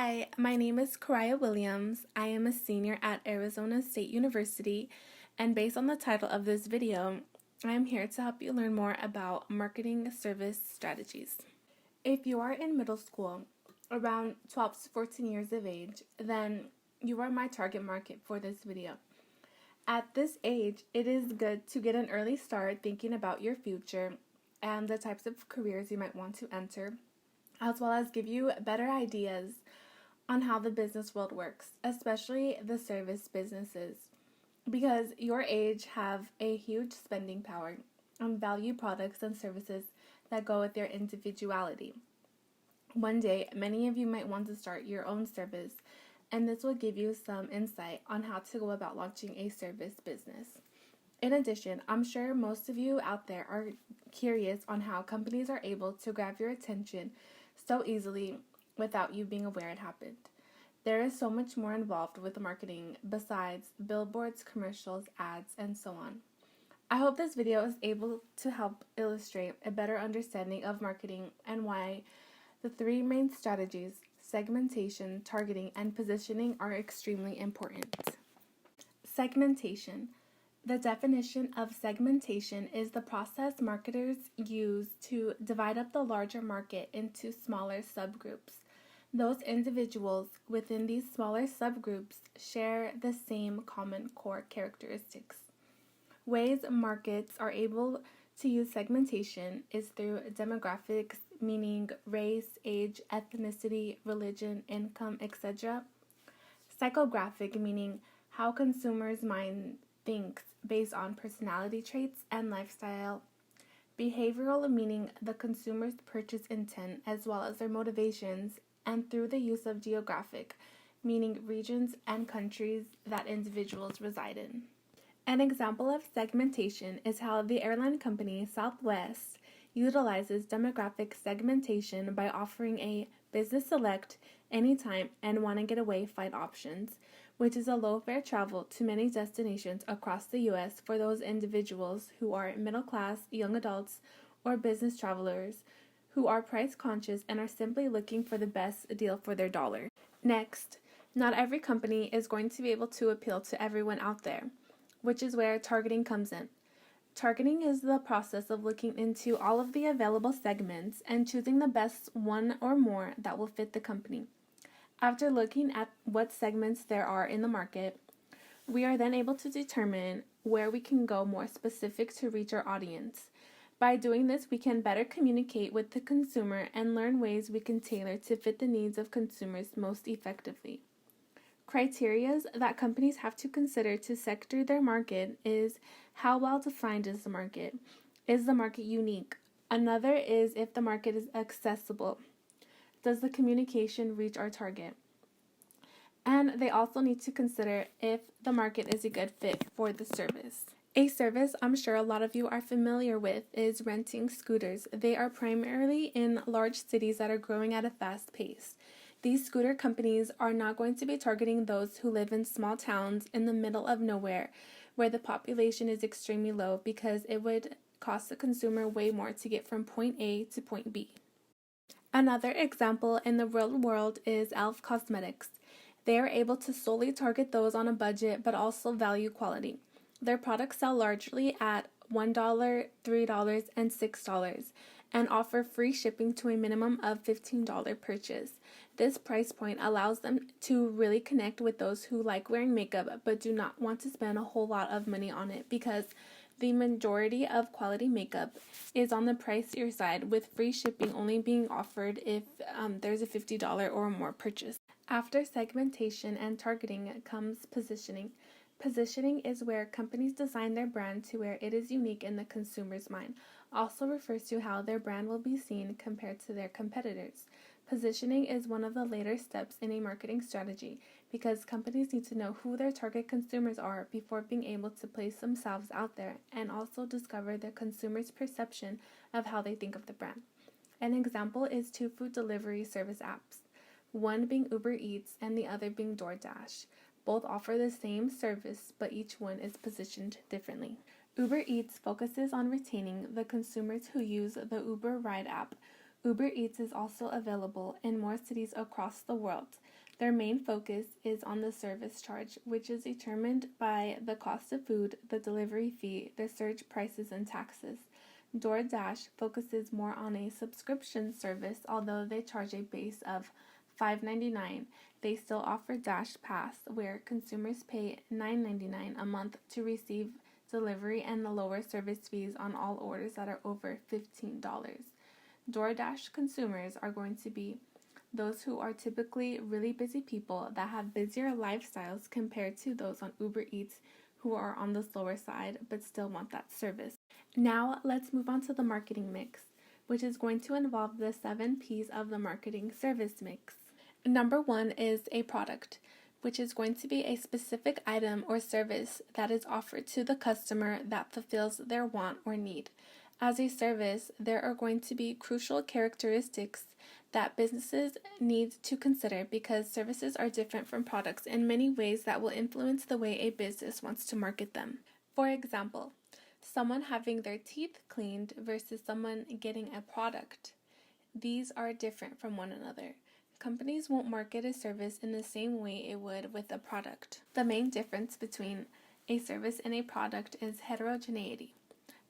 Hi, my name is Kariah Williams. I am a senior at Arizona State University, and based on the title of this video, I am here to help you learn more about marketing service strategies. If you are in middle school, around 12 to 14 years of age, then you are my target market for this video. At this age, it is good to get an early start thinking about your future and the types of careers you might want to enter, as well as give you better ideas on how the business world works, especially the service businesses, because your age have a huge spending power and value products and services that go with their individuality. One day, many of you might want to start your own service, and this will give you some insight on how to go about launching a service business. In addition, I'm sure most of you out there are curious on how companies are able to grab your attention so easily without you being aware it happened. There is so much more involved with marketing besides billboards, commercials, ads, and so on. I hope this video is able to help illustrate a better understanding of marketing and why the three main strategies, segmentation, targeting, and positioning, are extremely important. Segmentation. The definition of segmentation is the process marketers use to divide up the larger market into smaller subgroups. Those individuals within these smaller subgroups share the same common core characteristics. Ways markets are able to use segmentation is through demographics, meaning race, age, ethnicity, religion, income, etc. Psychographic, meaning how consumers' mind thinks based on personality traits and lifestyle. Behavioral, meaning the consumer's purchase intent as well as their motivations, and through the use of geographic, meaning regions and countries that individuals reside in. An example of segmentation is how the airline company Southwest utilizes demographic segmentation by offering a business select, anytime, and want to get away flight options, which is a low-fare travel to many destinations across the U.S. for those individuals who are middle class, young adults, or business travelers who are price conscious and are simply looking for the best deal for their dollar. Next, not every company is going to be able to appeal to everyone out there, which is where targeting comes in. Targeting is the process of looking into all of the available segments and choosing the best one or more that will fit the company. After looking at what segments there are in the market, we are then able to determine where we can go more specific to reach our audience. By doing this, we can better communicate with the consumer and learn ways we can tailor to fit the needs of consumers most effectively. Criteria that companies have to consider to sector their market is how well defined is the market? Is the market unique? Another is if the market is accessible. Does the communication reach our target? And they also need to consider if the market is a good fit for the service. A service I'm sure a lot of you are familiar with is renting scooters. They are primarily in large cities that are growing at a fast pace. These scooter companies are not going to be targeting those who live in small towns in the middle of nowhere where the population is extremely low, because it would cost the consumer way more to get from point A to point B. Another example in the real world is e.l.f. Cosmetics. They are able to solely target those on a budget but also value quality. Their products sell largely at $1, $3, and $6 and offer free shipping to a minimum of $15 purchase. This price point allows them to really connect with those who like wearing makeup but do not want to spend a whole lot of money on it, because the majority of quality makeup is on the pricier side, with free shipping only being offered if there's a $50 or more purchase. After segmentation and targeting comes positioning. Positioning is where companies design their brand to where it is unique in the consumer's mind. Also refers to how their brand will be seen compared to their competitors. Positioning is one of the later steps in a marketing strategy, because companies need to know who their target consumers are before being able to place themselves out there and also discover the consumer's perception of how they think of the brand. An example is two food delivery service apps, one being Uber Eats and the other being DoorDash. Both offer the same service, but each one is positioned differently. Uber Eats focuses on retaining the consumers who use the Uber Ride app, Uber Eats is also available in more cities across the world. Their main focus is on the service charge, which is determined by the cost of food, the delivery fee, the surge prices, and taxes. DoorDash focuses more on a subscription service, although they charge a base of $5.99. They still offer Dash Pass, where consumers pay $9.99 a month to receive delivery and the lower service fees on all orders that are over $15. DoorDash consumers are going to be those who are typically really busy people that have busier lifestyles compared to those on Uber Eats who are on the slower side but still want that service. Now let's move on to the marketing mix, which is going to involve the 7 P's of the marketing service mix. Number 1 is a product, which is going to be a specific item or service that is offered to the customer that fulfills their want or need. As a service, there are going to be crucial characteristics that businesses need to consider because services are different from products in many ways that will influence the way a business wants to market them. For example, someone having their teeth cleaned versus someone getting a product. These are different from one another. Companies won't market a service in the same way it would with a product. The main difference between a service and a product is heterogeneity.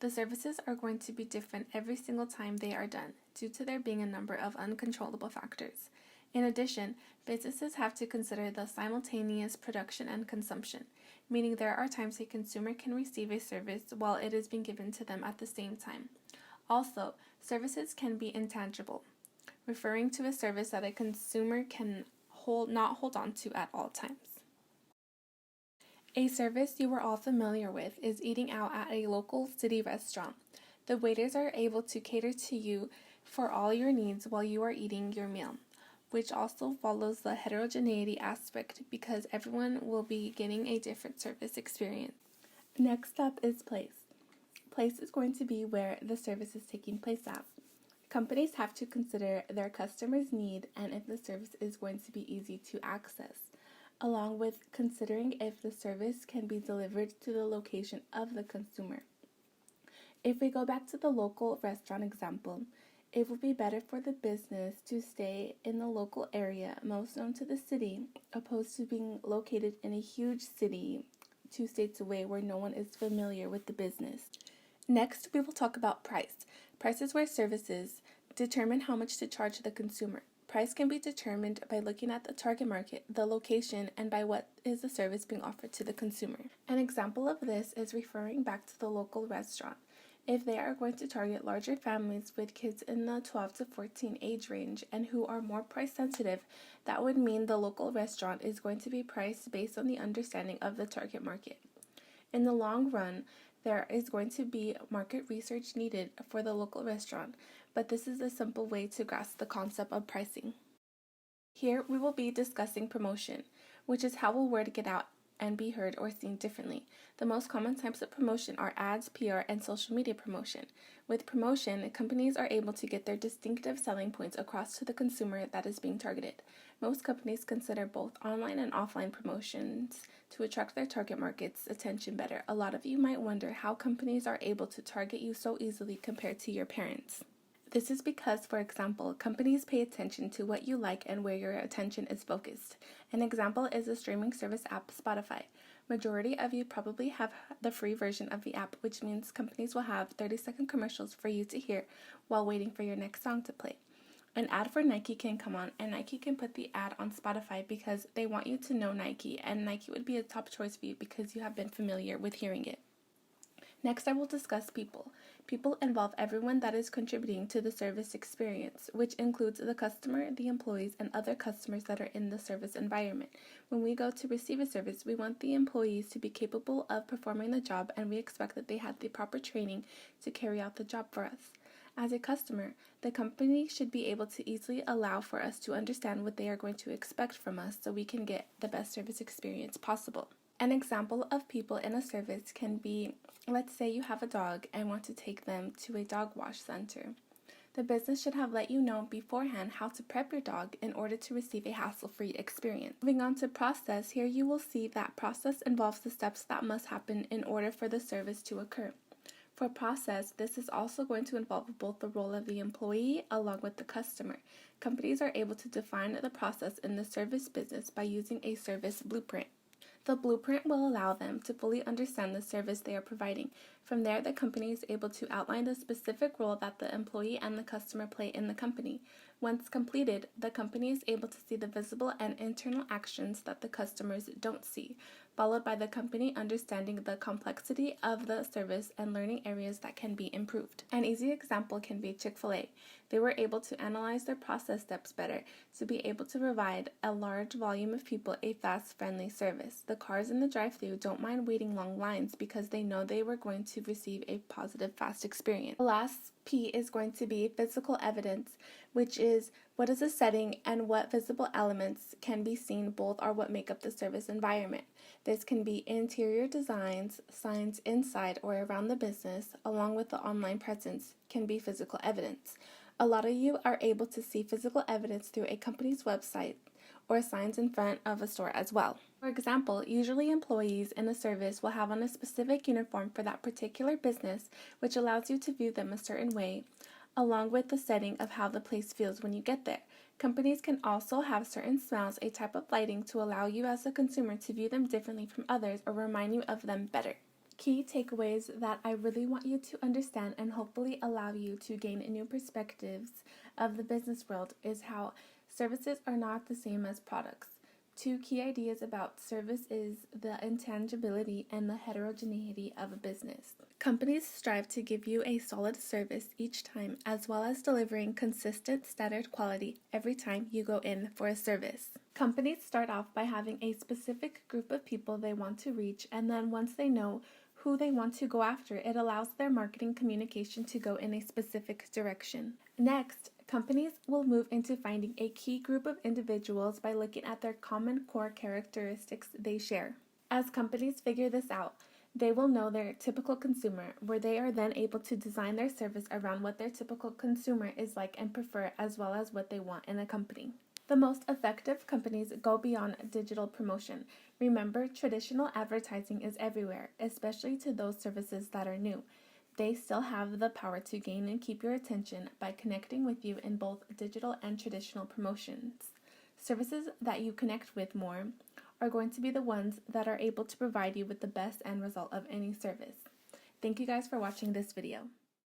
The services are going to be different every single time they are done, due to there being a number of uncontrollable factors. In addition, businesses have to consider the simultaneous production and consumption, meaning there are times a consumer can receive a service while it is being given to them at the same time. Also, services can be intangible, referring to a service that a consumer can not hold on to at all times. A service you are all familiar with is eating out at a local city restaurant. The waiters are able to cater to you for all your needs while you are eating your meal, which also follows the heterogeneity aspect because everyone will be getting a different service experience. Next up is place. Place is going to be where the service is taking place at. Companies have to consider their customers' need and if the service is going to be easy to access, along with considering if the service can be delivered to the location of the consumer. If we go back to the local restaurant example, it would be better for the business to stay in the local area most known to the city, opposed to being located in a huge city 2 states away where no one is familiar with the business. Next, we will talk about price. Price is where services determine how much to charge the consumer. Price can be determined by looking at the target market, the location, and by what is the service being offered to the consumer. An example of this is referring back to the local restaurant. If they are going to target larger families with kids in the 12 to 14 age range and who are more price sensitive, that would mean the local restaurant is going to be priced based on the understanding of the target market. In the long run, there is going to be market research needed for the local restaurant, but this is a simple way to grasp the concept of pricing. Here we will be discussing promotion, which is how a word get out and be heard or seen differently. The most common types of promotion are ads, PR, and social media promotion. With promotion, companies are able to get their distinctive selling points across to the consumer that is being targeted. Most companies consider both online and offline promotions to attract their target market's attention better. A lot of you might wonder how companies are able to target you so easily compared to your parents. This is because, for example, companies pay attention to what you like and where your attention is focused. An example is the streaming service app Spotify. Majority of you probably have the free version of the app, which means companies will have 30-second commercials for you to hear while waiting for your next song to play. An ad for Nike can come on, and Nike can put the ad on Spotify because they want you to know Nike, and Nike would be a top choice for you because you have been familiar with hearing it. Next, I will discuss people. People involve everyone that is contributing to the service experience, which includes the customer, the employees, and other customers that are in the service environment. When we go to receive a service, we want the employees to be capable of performing the job, and we expect that they have the proper training to carry out the job for us. As a customer, the company should be able to easily allow for us to understand what they are going to expect from us so we can get the best service experience possible. An example of people in a service can be, let's say you have a dog and want to take them to a dog wash center. The business should have let you know beforehand how to prep your dog in order to receive a hassle-free experience. Moving on to process, here you will see that process involves the steps that must happen in order for the service to occur. For process, this is also going to involve both the role of the employee along with the customer. Companies are able to define the process in the service business by using a service blueprint. The blueprint will allow them to fully understand the service they are providing. From there, the company is able to outline the specific role that the employee and the customer play in the company. Once completed, the company is able to see the visible and internal actions that the customers don't see, followed by the company understanding the complexity of the service and learning areas that can be improved. An easy example can be Chick-fil-A. They were able to analyze their process steps better to be able to provide a large volume of people a fast, friendly service. The cars in the drive-thru don't mind waiting long lines because they know they were going to receive a positive, fast experience. The last P is going to be physical evidence, which is what is a setting and what visible elements can be seen both are what make up the service environment. This can be interior designs, signs inside or around the business, along with the online presence can be physical evidence. A lot of you are able to see physical evidence through a company's website or signs in front of a store as well. For example, usually employees in a service will have on a specific uniform for that particular business, which allows you to view them a certain way, along with the setting of how the place feels when you get there. Companies can also have certain smells, a type of lighting to allow you as a consumer to view them differently from others or remind you of them better. Key takeaways that I really want you to understand and hopefully allow you to gain new perspectives of the business world is how services are not the same as products. Two key ideas about service is the intangibility and the heterogeneity of a business. Companies strive to give you a solid service each time, as well as delivering consistent standard quality every time you go in for a service. Companies start off by having a specific group of people they want to reach, and then once they know who they want to go after, it allows their marketing communication to go in a specific direction. Next, companies will move into finding a key group of individuals by looking at their common core characteristics they share. As companies figure this out, they will know their typical consumer, where they are then able to design their service around what their typical consumer is like and prefer, as well as what they want in a company. The most effective companies go beyond digital promotion. Remember, traditional advertising is everywhere, especially to those services that are new. They still have the power to gain and keep your attention by connecting with you in both digital and traditional promotions. Services that you connect with more are going to be the ones that are able to provide you with the best end result of any service. Thank you guys for watching this video.